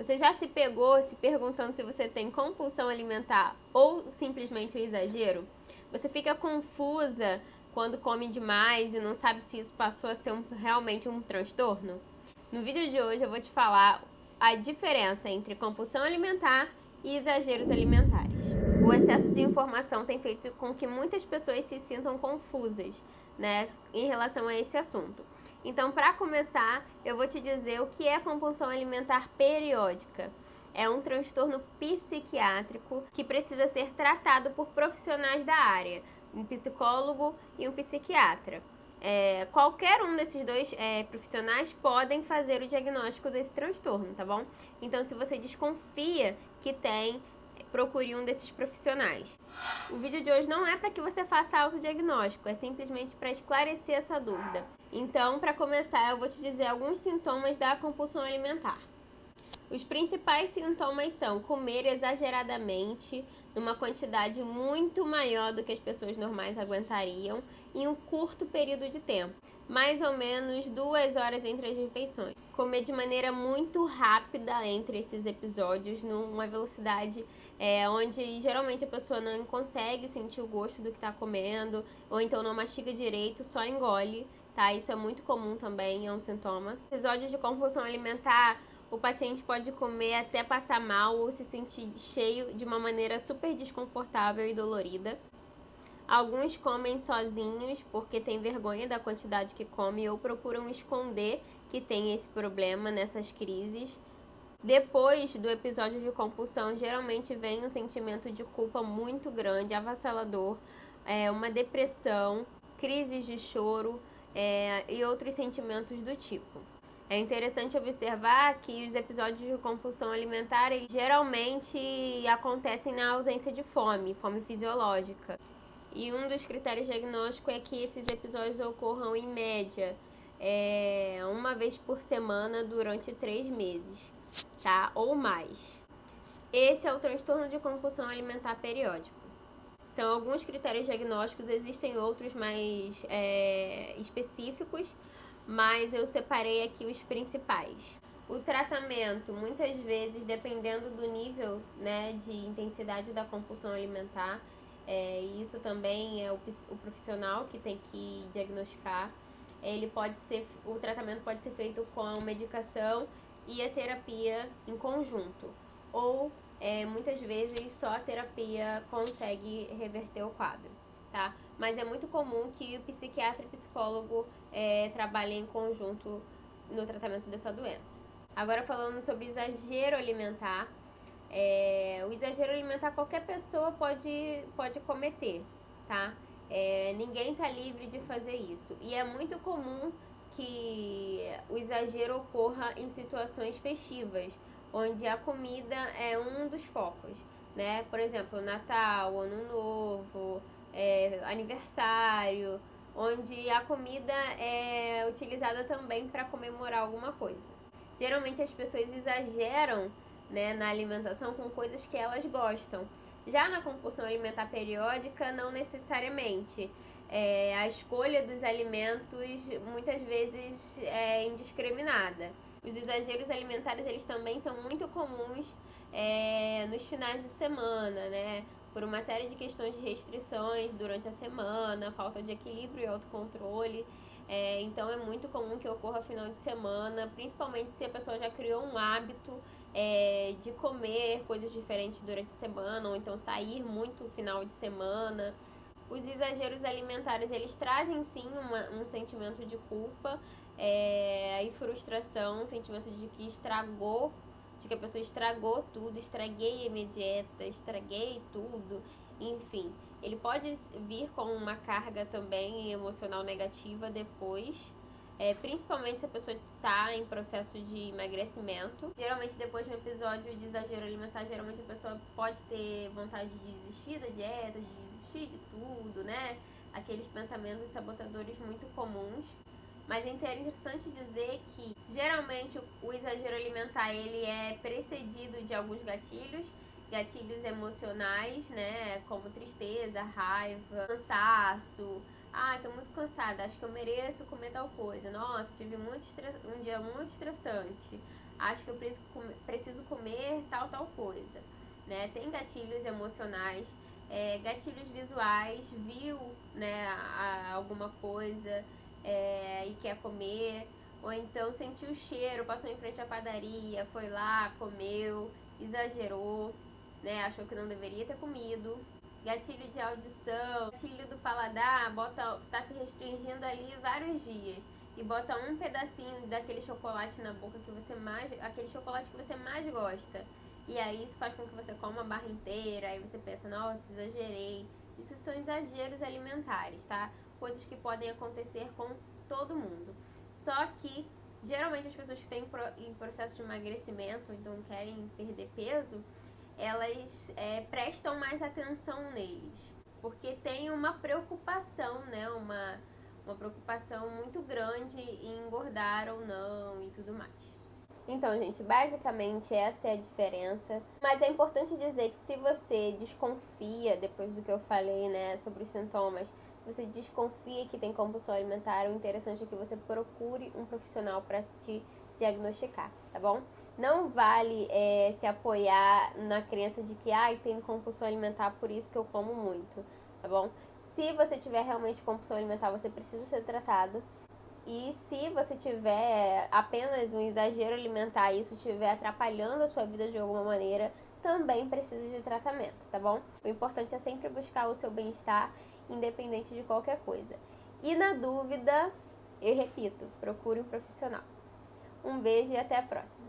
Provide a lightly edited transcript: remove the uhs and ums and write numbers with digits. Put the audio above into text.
Você já se pegou se perguntando se você tem compulsão alimentar ou simplesmente um exagero? Você fica confusa quando come demais e não sabe se isso passou a ser realmente um transtorno? No vídeo de hoje eu vou te falar a diferença entre compulsão alimentar e exageros alimentares. O excesso de informação tem feito com que muitas pessoas se sintam confusas, né, em relação a esse assunto. Então, para começar, eu vou te dizer o que é compulsão alimentar periódica. É um transtorno psiquiátrico que precisa ser tratado por profissionais da área, um psicólogo e um psiquiatra. Qualquer um desses dois profissionais podem fazer o diagnóstico desse transtorno, tá bom? Então, se você desconfia que tem, procure um desses profissionais. O vídeo de hoje não é para que você faça autodiagnóstico, é simplesmente para esclarecer essa dúvida. Então, para começar, eu vou te dizer alguns sintomas da compulsão alimentar. Os principais sintomas são comer exageradamente, numa quantidade muito maior do que as pessoas normais aguentariam, em um curto período de tempo, mais ou menos 2 horas entre as refeições. Comer de maneira muito rápida entre esses episódios, numa velocidade onde geralmente a pessoa não consegue sentir o gosto do que está comendo, ou então não mastiga direito, só engole, tá? Isso é muito comum também, é um sintoma. Episódios de compulsão alimentar, o paciente pode comer até passar mal ou se sentir cheio de uma maneira super desconfortável e dolorida. Alguns comem sozinhos porque têm vergonha da quantidade que come ou procuram esconder que tem esse problema nessas crises. Depois do episódio de compulsão, geralmente vem um sentimento de culpa muito grande, avassalador, uma depressão, crises de choro e outros sentimentos do tipo. É interessante observar que os episódios de compulsão alimentar geralmente acontecem na ausência de fome fisiológica. E um dos critérios diagnósticos é que esses episódios ocorram em média uma vez por semana durante 3 meses, tá? Ou mais. Esse é o transtorno de compulsão alimentar periódico. São alguns critérios diagnósticos, existem outros mais específicos, mas eu separei aqui os principais. O tratamento, muitas vezes, dependendo do nível, né, de intensidade da compulsão alimentar, e isso também é o profissional que tem que diagnosticar. O tratamento pode ser feito com a medicação e a terapia em conjunto, ou muitas vezes só a terapia consegue reverter o quadro, tá? Mas é muito comum que o psiquiatra e o psicólogo trabalhem em conjunto no tratamento dessa doença. Agora falando sobre exagero alimentar, o exagero alimentar qualquer pessoa pode cometer, tá? Ninguém está livre de fazer isso. E é muito comum que o exagero ocorra em situações festivas, onde a comida é um dos focos, né? Por exemplo, Natal, Ano Novo, aniversário, onde a comida é utilizada também para comemorar alguma coisa. Geralmente as pessoas exageram, né, na alimentação com coisas que elas gostam. Já na compulsão alimentar periódica, não necessariamente. A escolha dos alimentos muitas vezes é indiscriminada. Os exageros alimentares, eles também são muito comuns nos finais de semana, né? Por uma série de questões de restrições durante a semana, falta de equilíbrio e autocontrole. Então é muito comum que ocorra final de semana, principalmente se a pessoa já criou um hábito de comer coisas diferentes durante a semana, ou então sair muito final de semana. Os exageros alimentares, eles trazem sim um sentimento de culpa e frustração, um sentimento de que a pessoa estragou tudo, estraguei a minha dieta, estraguei tudo, enfim. Ele pode vir com uma carga também emocional negativa depois, principalmente se a pessoa está em processo de emagrecimento. Geralmente depois de um episódio de exagero alimentar, geralmente a pessoa pode ter vontade de desistir da dieta, de desistir de tudo, né? Aqueles pensamentos sabotadores muito comuns. Mas é interessante dizer que geralmente o exagero alimentar ele é precedido de alguns gatilhos emocionais, né, como tristeza, raiva, cansaço. Tô muito cansada, acho que eu mereço comer tal coisa. Nossa, tive um dia muito estressante. Acho que eu preciso comer tal coisa, né? Tem gatilhos emocionais, gatilhos visuais, viu, né, alguma coisa e quer comer, ou então sentiu o cheiro, passou em frente à padaria, foi lá, comeu, exagerou, né, achou que não deveria ter comido. Gatilho de audição, gatilho do paladar, tá se restringindo ali vários dias e bota um pedacinho daquele chocolate na boca aquele chocolate que você mais gosta. E aí isso faz com que você coma a barra inteira, aí você pensa, nossa, exagerei. Isso são exageros alimentares, tá? Coisas que podem acontecer com todo mundo. Só que, geralmente as pessoas que estão em processo de emagrecimento, então querem perder peso, elas prestam mais atenção neles. Porque tem uma preocupação, né? Uma preocupação muito grande em engordar ou não e tudo mais. Então, gente, basicamente essa é a diferença. Mas é importante dizer que se você desconfia, depois do que eu falei, né, sobre os sintomas, se você desconfia que tem compulsão alimentar, o interessante é que você procure um profissional para te diagnosticar, tá bom? Não vale se apoiar na crença de que tem compulsão alimentar, por isso que eu como muito, tá bom? Se você tiver realmente compulsão alimentar, você precisa ser tratado. E se você tiver apenas um exagero alimentar e isso estiver atrapalhando a sua vida de alguma maneira, também precisa de tratamento, tá bom? O importante é sempre buscar o seu bem-estar, independente de qualquer coisa. E na dúvida, eu repito, procure um profissional. Um beijo e até a próxima!